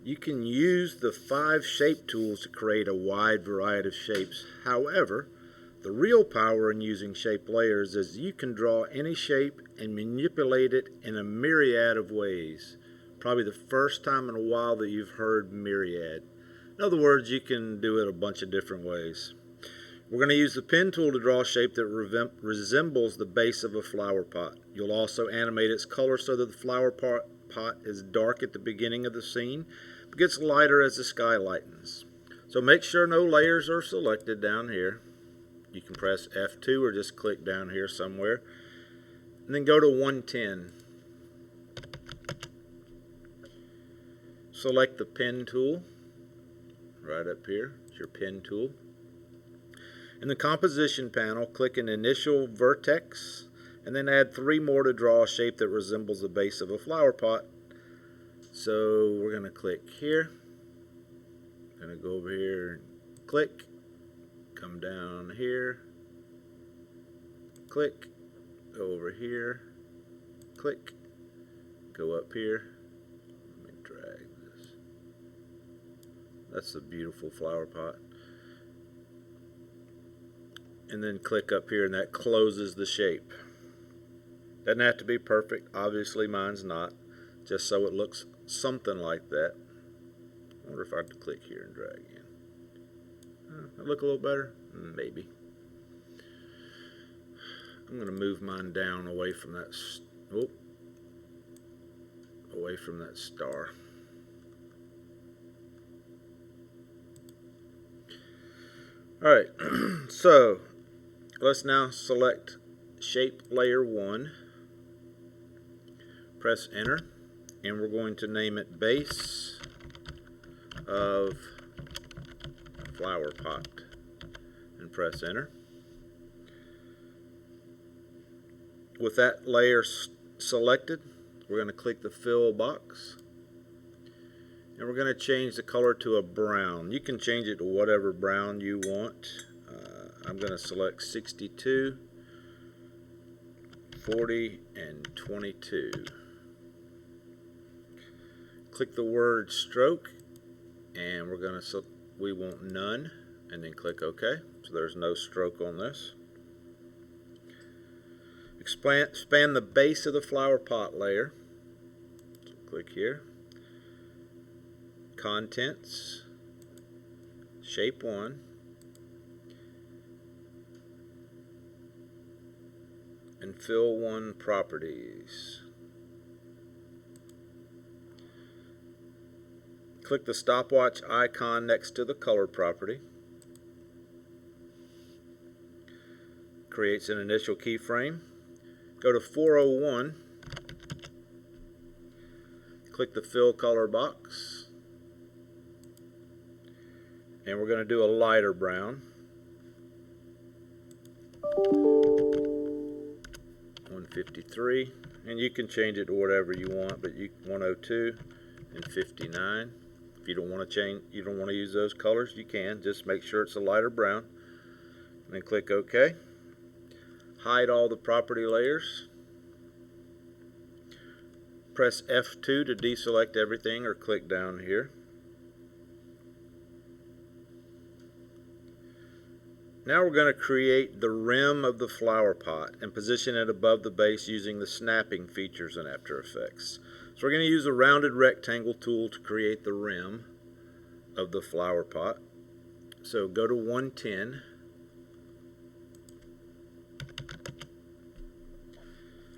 You can use the 5 shape tools to create a wide variety of shapes. However, the real power in using shape layers is you can draw any shape and manipulate it in a myriad of ways. Probably the first time in a while that you've heard myriad. In other words, you can do it a bunch of different ways. We're going to use the pen tool to draw a shape that resembles the base of a flower pot. You'll also animate its color so that the flower pot is dark at the beginning of the scene, but gets lighter as the sky lightens. So make sure no layers are selected down here. You can press F2 or just click down here somewhere. And then go to 110. Select the pen tool. Right up here, it's your pen tool. In the composition panel, click an initial vertex and then add 3 more to draw a shape that resembles the base of a flower pot. So we're going to click here. I'm going to go over here and click. Come down here. Click. Go over here. Click. Go up here. Let me drag this. That's a beautiful flower pot. And then click up here, and that closes the shape. Doesn't have to be perfect. Obviously mine's not. Just so it looks something like that. I wonder if I could click here and drag in. That look a little better? Maybe. I'm going to move mine down away from that. Away from that star. Alright, so let's now select shape layer 1. Press enter, and we're going to name it base of flower pot, and press enter. With that layer selected, we're going to click the fill box, and we're going to change the color to a brown. You can change it to whatever brown you want. I'm going to select 62, 40, and 22. Click the word stroke, and we want none, and then click OK. So there's no stroke on this. Expand the base of the flower pot layer. So click here. Contents, shape 1, and fill 1 properties. Click the stopwatch icon next to the color property. Creates an initial keyframe. Go to 401. Click the fill color box. And we're going to do a lighter brown. 153. And you can change it to whatever you want, but 102 and 59. If you don't want to use those colors, you can. Just make sure it's a lighter brown. And then click OK. Hide all the property layers. Press F2 to deselect everything, or click down here. Now we're going to create the rim of the flower pot and position it above the base using the snapping features in After Effects. So we're going to use the rounded rectangle tool to create the rim of the flower pot. So go to 110.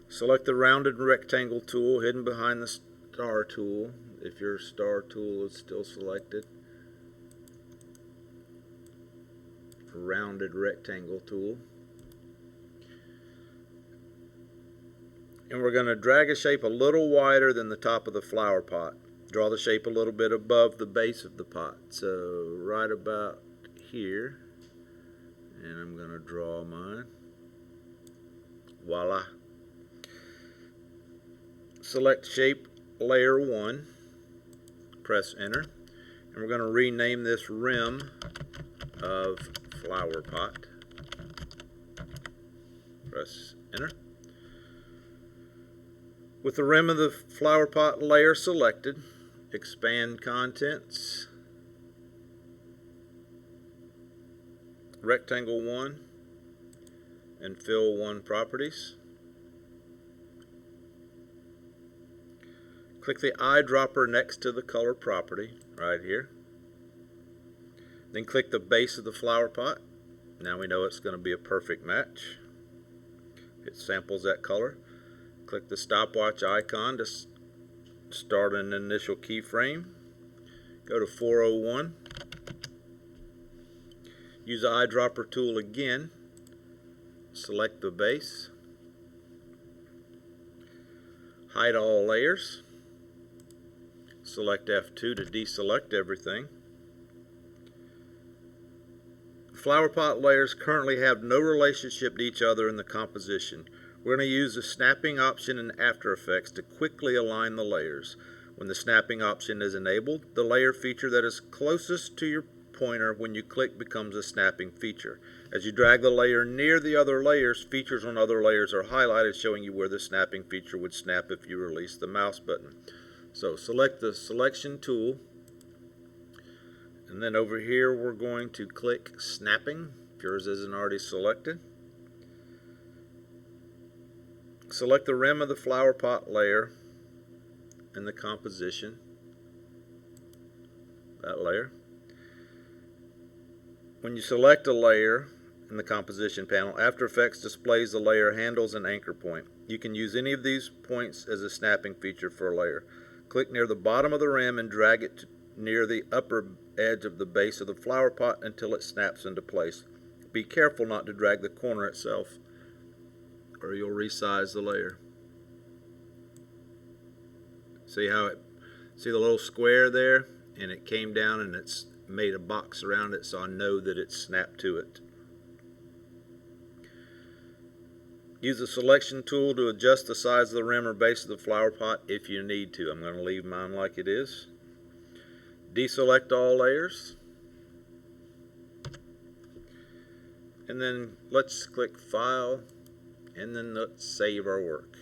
Select the rounded rectangle tool hidden behind the star tool, if your star tool is still selected. Rounded rectangle tool. And we're going to drag a shape a little wider than the top of the flower pot. Draw the shape a little bit above the base of the pot. So right about here. And I'm going to draw mine. Voila. Select shape layer 1. Press enter. And we're going to rename this rim of flower pot. Press enter. With the rim of the flower pot layer selected, expand contents, rectangle 1, and fill 1 properties. Click the eyedropper next to the color property right here. Then click the base of the flower pot. Now we know it's going to be a perfect match. It samples that color. Click the stopwatch icon to start an initial keyframe. Go to 401. Use the eyedropper tool again. Select the base. Hide all layers. Select F2 to deselect everything. Flower pot layers currently have no relationship to each other in the composition. We're going to use the snapping option in After Effects to quickly align the layers. When the snapping option is enabled, the layer feature that is closest to your pointer when you click becomes a snapping feature. As you drag the layer near the other layers, features on other layers are highlighted, showing you where the snapping feature would snap if you release the mouse button. So select the selection tool, and then over here we're going to click snapping if yours isn't already selected. Select the rim of the flower pot layer and the composition, that layer. When you select a layer in the composition panel, After Effects displays the layer handles and anchor point. You can use any of these points as a snapping feature for a layer. Click near the bottom of the rim and drag it near the upper edge of the base of the flower pot until it snaps into place. Be careful not to drag the corner itself, or you'll resize the layer. See the little square there, and it came down and it's made a box around it, so I know that it's snapped to it. Use the selection tool to adjust the size of the rim or base of the flower pot if you need to. I'm going to leave mine like it is. Deselect all layers. And then let's click File, and then let's save our work.